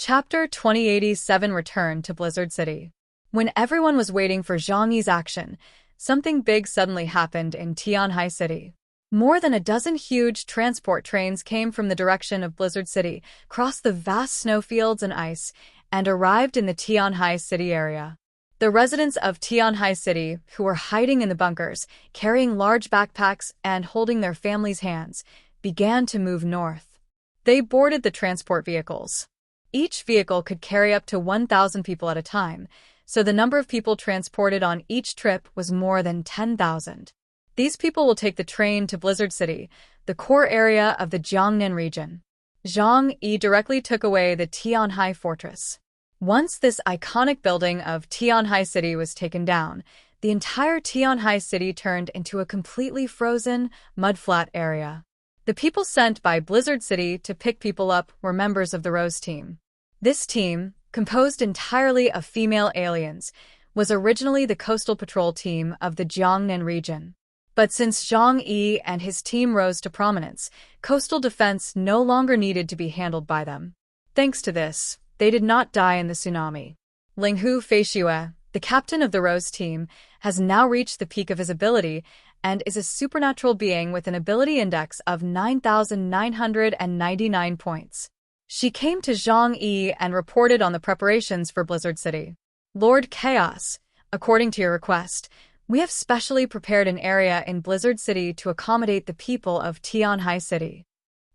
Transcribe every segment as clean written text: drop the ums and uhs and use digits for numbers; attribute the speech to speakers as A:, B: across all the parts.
A: Chapter 2087 Return to Blizzard City. When everyone was waiting for Zhang Yi's action, something big suddenly happened in Tianhai City. More than a dozen huge transport trains came from the direction of Blizzard City, crossed the vast snowfields and ice, and arrived in the Tianhai City area. The residents of Tianhai City, who were hiding in the bunkers, carrying large backpacks and holding their families' hands, began to move north. They boarded the transport vehicles. Each vehicle could carry up to 1,000 people at a time, so the number of people transported on each trip was more than 10,000. These people will take the train to Blizzard City, the core area of the Jiangnan region. Zhang Yi directly took away the Tianhai fortress. Once this iconic building of Tianhai City was taken down, the entire Tianhai City turned into a completely frozen, mud-flat area. The people sent by Blizzard City to pick people up were members of the Rose Team. This team, composed entirely of female aliens, was originally the Coastal Patrol team of the Jiangnan region. But since Zhang Yi and his team rose to prominence, coastal defense no longer needed to be handled by them. Thanks to this, they did not die in the tsunami. Linghu Feishue, the captain of the Rose team, has now reached the peak of his ability and is a supernatural being with an ability index of 9,999 points. She came to Zhang Yi and reported on the preparations for Blizzard City. Lord Chaos, according to your request, we have specially prepared an area in Blizzard City to accommodate the people of Tianhai City.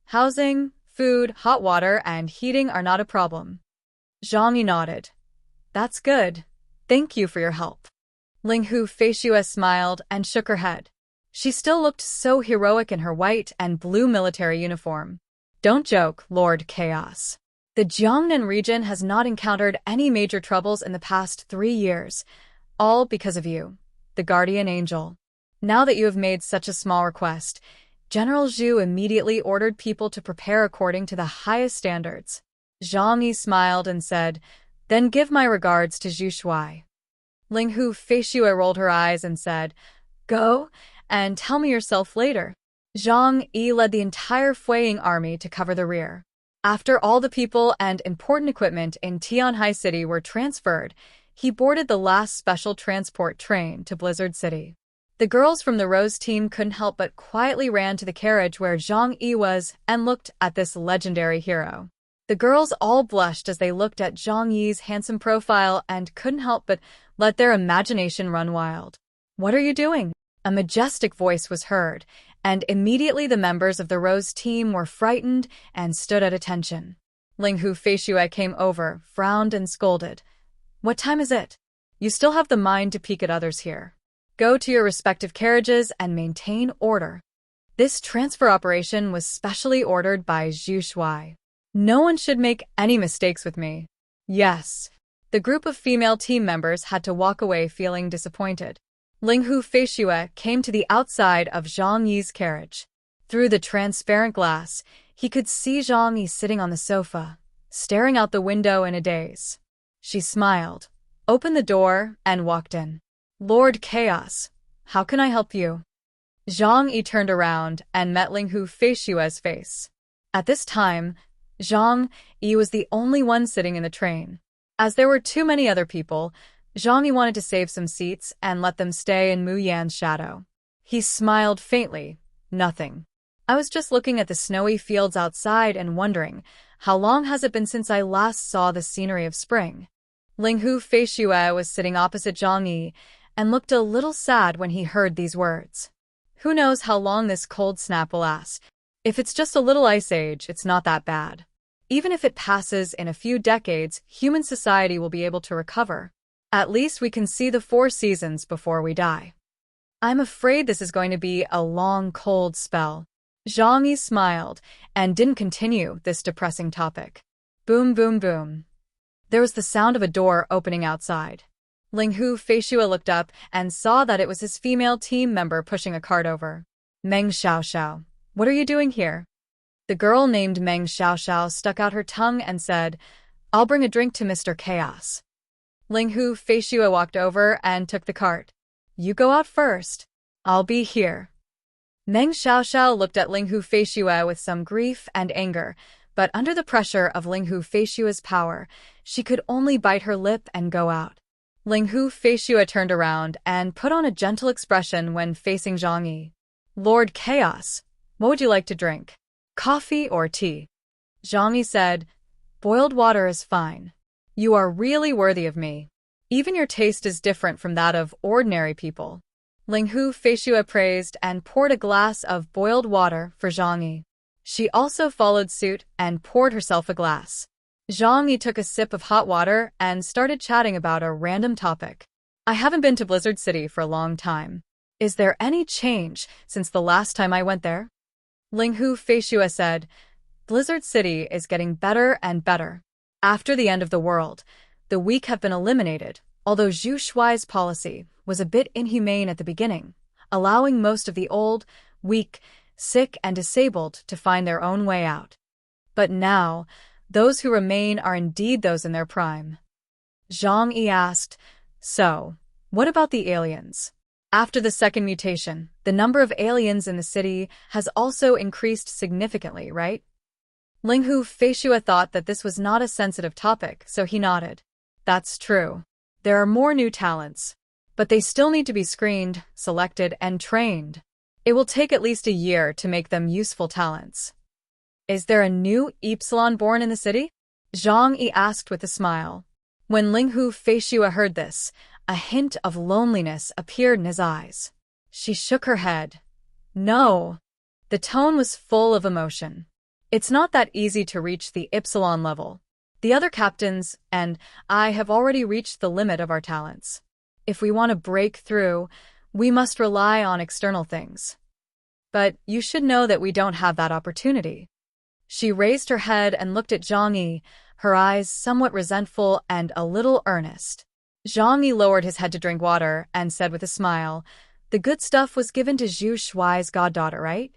A: Housing, food, hot water, and heating are not a problem. Zhang Yi nodded. That's good. Thank you for your help. Linghu Feishue smiled and shook her head. She still looked so heroic in her white and blue military uniform. Don't joke, Lord Chaos. The Jiangnan region has not encountered any major troubles in the past 3 years, all because of you, the guardian angel. Now that you have made such a small request, General Zhu immediately ordered people to prepare according to the highest standards. Zhang Yi smiled and said, Then give my regards to Zhu Shuai. Linghu Feishue rolled her eyes and said, Go, and tell me yourself later. Zhang Yi led the entire Fueying army to cover the rear. After all the people and important equipment in Tianhai City were transferred, he boarded the last special transport train to Blizzard City. The girls from the Rose team couldn't help but quietly ran to the carriage where Zhang Yi was and looked at this legendary hero. The girls all blushed as they looked at Zhang Yi's handsome profile and couldn't help but let their imagination run wild. What are you doing? A majestic voice was heard, and immediately the members of the Rose team were frightened and stood at attention. Linghu Feishue came over, frowned and scolded. What time is it? You still have the mind to peek at others here. Go to your respective carriages and maintain order. This transfer operation was specially ordered by Zhu Shuai. No one should make any mistakes with me. Yes. The group of female team members had to walk away feeling disappointed. Linghu Feishue came to the outside of Zhang Yi's carriage. Through the transparent glass, he could see Zhang Yi sitting on the sofa, staring out the window in a daze. She smiled, opened the door, and walked in. Lord Chaos, how can I help you? Zhang Yi turned around and met Linghu Feishue's face. At this time, Zhang Yi was the only one sitting in the train. As there were too many other people, Zhang Yi wanted to save some seats and let them stay in Mu Yan's shadow. He smiled faintly. Nothing. I was just looking at the snowy fields outside and wondering, how long has it been since I last saw the scenery of spring? Linghu Feishue was sitting opposite Zhang Yi and looked a little sad when he heard these words. Who knows how long this cold snap will last? If it's just a little ice age, it's not that bad. Even if it passes in a few decades, human society will be able to recover. At least we can see the 4 seasons before we die. I'm afraid this is going to be a long, cold spell. Zhang Yi smiled and didn't continue this depressing topic. Boom, boom, boom. There was the sound of a door opening outside. Linghu Feishue looked up and saw that it was his female team member pushing a cart over. Meng Xiaoxiao, what are you doing here? The girl named Meng Xiaoxiao stuck out her tongue and said, I'll bring a drink to Mr. Chaos. Linghu Feishue walked over and took the cart. You go out first. I'll be here. Meng Xiaoxiao looked at Linghu Feishue with some grief and anger, But under the pressure of Linghu Feishua's power, she could only bite her lip and go out. Linghu Feishua turned around and put on a gentle expression when facing Zhang Yi. Lord Chaos, what would you like to drink? Coffee or tea? Zhang Yi said, boiled water is fine. You are really worthy of me. Even your taste is different from that of ordinary people. Linghu Feishua praised and poured a glass of boiled water for Zhang Yi. She also followed suit and poured herself a glass. Zhang Yi took a sip of hot water and started chatting about a random topic. I haven't been to Blizzard City for a long time. Is there any change since the last time I went there? Linghu Feishua said, Blizzard City is getting better and better. After the end of the world, the weak have been eliminated, although Zhu Shuai's policy was a bit inhumane at the beginning, allowing most of the old, weak, sick, and disabled to find their own way out. But now, those who remain are indeed those in their prime. Zhang Yi asked, so, what about the aliens? After the second mutation, the number of aliens in the city has also increased significantly, right? Linghu Feishua thought that this was not a sensitive topic, so he nodded. That's true. There are more new talents. But they still need to be screened, selected, and trained. It will take at least a year to make them useful talents. Is there a new Epsilon born in the city? Zhang Yi asked with a smile. When Linghu Feishua heard this, a hint of loneliness appeared in his eyes. She shook her head. No. The tone was full of emotion. It's not that easy to reach the Epsilon level. The other captains and I have already reached the limit of our talents. If we want to break through, we must rely on external things. But you should know that we don't have that opportunity. She raised her head and looked at Zhang Yi, her eyes somewhat resentful and a little earnest. Zhang Yi lowered his head to drink water and said with a smile, the good stuff was given to Zhu Shuai's goddaughter, right?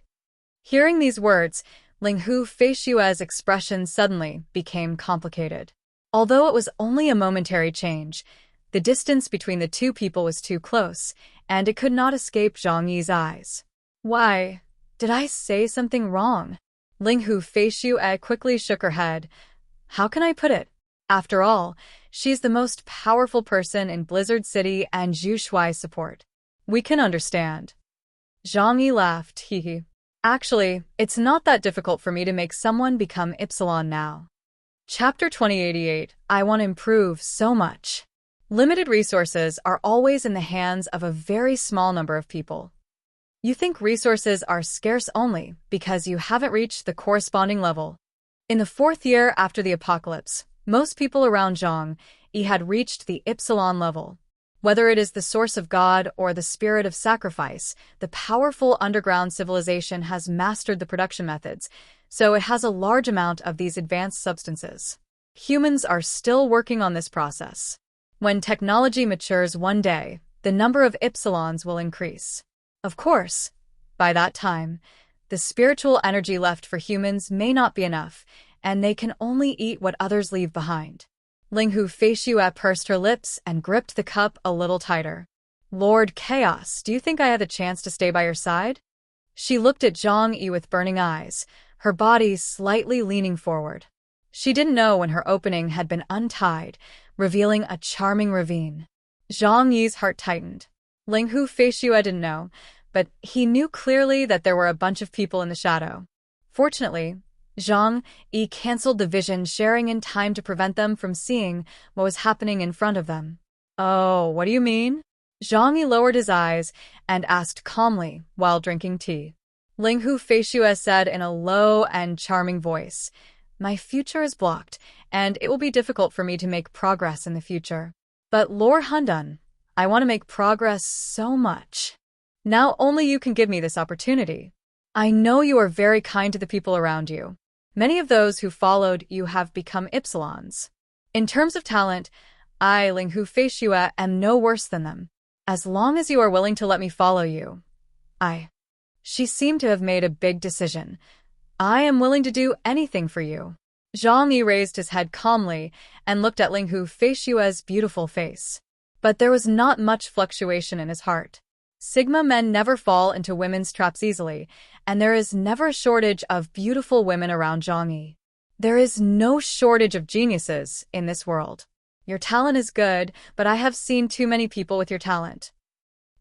A: Hearing these words, Linghu Feishua's expression suddenly became complicated. Although it was only a momentary change, the distance between the two people was too close, and it could not escape Zhang Yi's eyes. Why, did I say something wrong? Linghu Feishua quickly shook her head. How can I put it? After all, she's the most powerful person in Blizzard City and Zhu Shuai's support. We can understand. Zhang Yi laughed, hee. Actually, it's not that difficult for me to make someone become Epsilon now. Chapter 2088, I want to improve so much. Limited resources are always in the hands of a very small number of people. You think resources are scarce only because you haven't reached the corresponding level. In the 4th year after the apocalypse, most people around Zhang Yi had reached the Epsilon level. Whether it is the source of God or the spirit of sacrifice, the powerful underground civilization has mastered the production methods, so it has a large amount of these advanced substances. Humans are still working on this process. When technology matures one day, the number of Epsilons will increase. Of course, by that time, the spiritual energy left for humans may not be enough, and they can only eat what others leave behind. Linghu Feishua pursed her lips and gripped the cup a little tighter. Lord Chaos, do you think I have a chance to stay by your side? She looked at Zhang Yi with burning eyes, her body slightly leaning forward. She didn't know when her opening had been untied, revealing a charming ravine. Zhang Yi's heart tightened. Linghu Feishua didn't know, but he knew clearly that there were a bunch of people in the shadow. Fortunately, Zhang Yi canceled the vision sharing in time to prevent them from seeing what was happening in front of them. Oh, what do you mean? Zhang Yi lowered his eyes and asked calmly while drinking tea. Linghu Feishua said in a low and charming voice, my future is blocked, and it will be difficult for me to make progress in the future. But Lord Hundun, I want to make progress so much. Now only you can give me this opportunity. I know you are very kind to the people around you. Many of those who followed you have become Epsilons. In terms of talent, I, Linghu Feishua, am no worse than them. As long as you are willing to let me follow you. She seemed to have made a big decision. I am willing to do anything for you. Zhang Yi raised his head calmly and looked at Linghu Feishua's beautiful face. But there was not much fluctuation in his heart. Sigma men never fall into women's traps easily, and there is never a shortage of beautiful women around Zhang Yi. There is no shortage of geniuses in this world. Your talent is good, but I have seen too many people with your talent.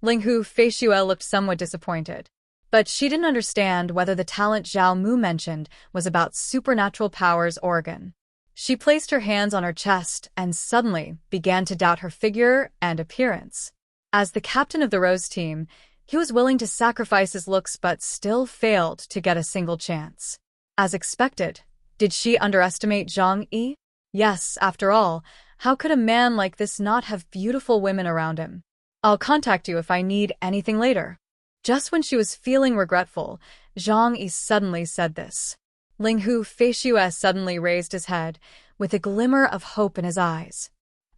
A: Linghu Feishue looked somewhat disappointed. But she didn't understand whether the talent Zhao Mu mentioned was about supernatural powers or organ. She placed her hands on her chest and suddenly began to doubt her figure and appearance. As the captain of the Rose team, he was willing to sacrifice his looks but still failed to get a single chance. As expected, did she underestimate Zhang Yi? Yes, after all, how could a man like this not have beautiful women around him? I'll contact you if I need anything later. Just when she was feeling regretful, Zhang Yi suddenly said this. Linghu Feishue suddenly raised his head, with a glimmer of hope in his eyes.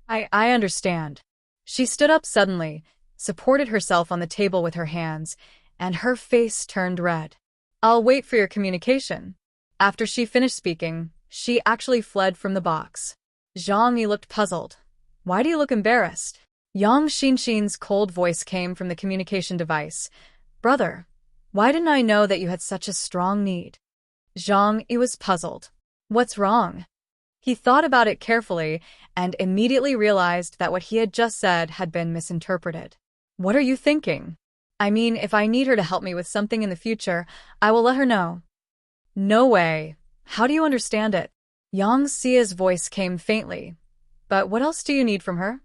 A: I understand. She stood up suddenly, supported herself on the table with her hands, and her face turned red. I'll wait for your communication. After she finished speaking, she actually fled from the box. Zhang Yi looked puzzled. Why do you look embarrassed? Yang Xinxin's cold voice came from the communication device. Brother, why didn't I know that you had such a strong need? Zhang Yi was puzzled. What's wrong? He thought about it carefully and immediately realized that what he had just said had been misinterpreted. What are you thinking? I mean, if I need her to help me with something in the future, I will let her know. No way. How do you understand it? Yang Xia's voice came faintly. But what else do you need from her?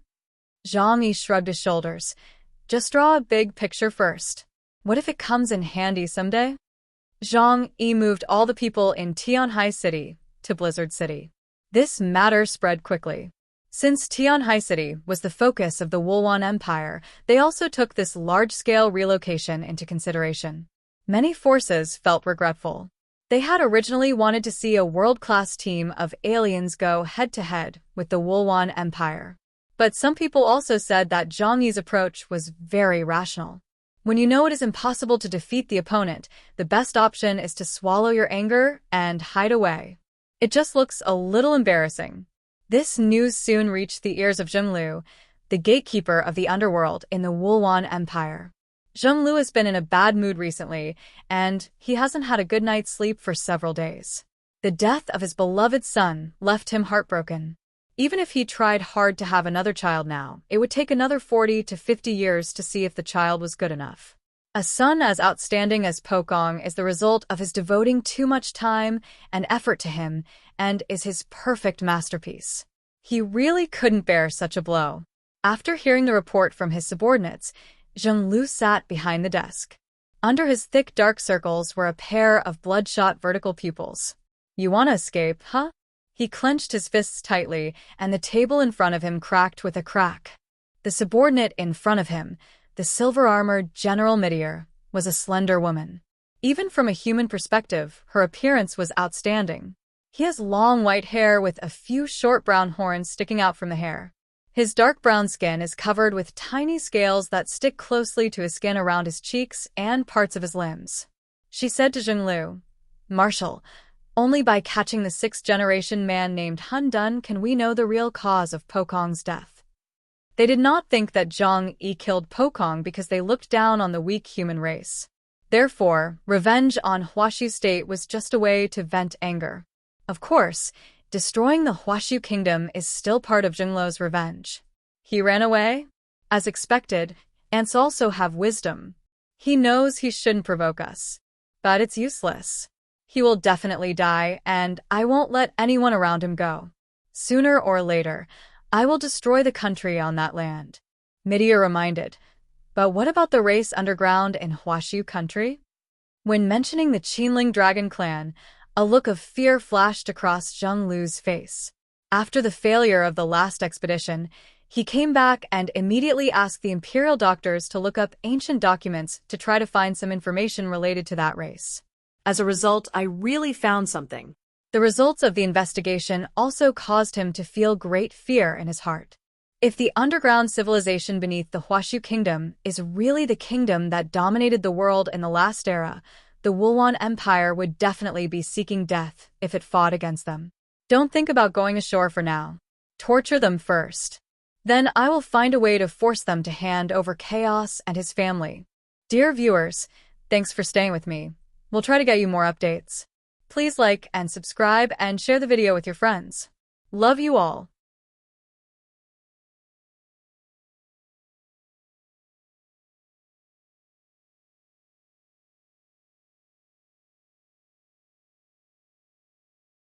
A: Zhang Yi shrugged his shoulders. Just draw a big picture first. What if it comes in handy someday? Zhang Yi moved all the people in Tianhai City to Blizzard City. This matter spread quickly. Since Tianhai City was the focus of the Wulwan Empire, they also took this large-scale relocation into consideration. Many forces felt regretful. They had originally wanted to see a world-class team of aliens go head-to-head with the Wulwan Empire. But some people also said that Zhang Yi's approach was very rational. When you know it is impossible to defeat the opponent, the best option is to swallow your anger and hide away. It just looks a little embarrassing. This news soon reached the ears of Zhenglu, the gatekeeper of the underworld in the Wulwan Empire. Zhenglu has been in a bad mood recently, and he hasn't had a good night's sleep for several days. The death of his beloved son left him heartbroken. Even if he tried hard to have another child now, it would take another 40 to 50 years to see if the child was good enough. A son as outstanding as Pokong is the result of his devoting too much time and effort to him and is his perfect masterpiece. He really couldn't bear such a blow. After hearing the report from his subordinates, Zhenglu sat behind the desk. Under his thick dark circles were a pair of bloodshot vertical pupils. You want to escape, huh? He clenched his fists tightly, and the table in front of him cracked with a crack. The subordinate in front of him, the silver-armored General Midier, was a slender woman. Even from a human perspective, her appearance was outstanding. He has long white hair with a few short brown horns sticking out from the hair. His dark brown skin is covered with tiny scales that stick closely to his skin around his cheeks and parts of his limbs. She said to Zhenglu, Marshal, only by catching the sixth-generation man named Hun Dun can we know the real cause of Pokong's death. They did not think that Zhang Yi killed Pokong because they looked down on the weak human race. Therefore, revenge on Huashu State was just a way to vent anger. Of course, destroying the Huashu kingdom is still part of Zhenglu's revenge. He ran away? As expected, ants also have wisdom. He knows he shouldn't provoke us. But it's useless. He will definitely die, and I won't let anyone around him go. Sooner or later, I will destroy the country on that land. Midier reminded. But what about the race underground in Huashu country? When mentioning the Qinling Dragon clan, a look of fear flashed across Zhenglu's face. After the failure of the last expedition, he came back and immediately asked the imperial doctors to look up ancient documents to try to find some information related to that race.
B: As a result, I really found something.
A: The results of the investigation also caused him to feel great fear in his heart. If the underground civilization beneath the Huashu kingdom is really the kingdom that dominated the world in the last era, the Wulwan Empire would definitely be seeking death if it fought against them. Don't think about going ashore for now. Torture them first. Then I will find a way to force them to hand over Chaos and his family. Dear viewers, thanks for staying with me. We'll try to get you more updates. Please like and subscribe and share the video with your friends. Love you all.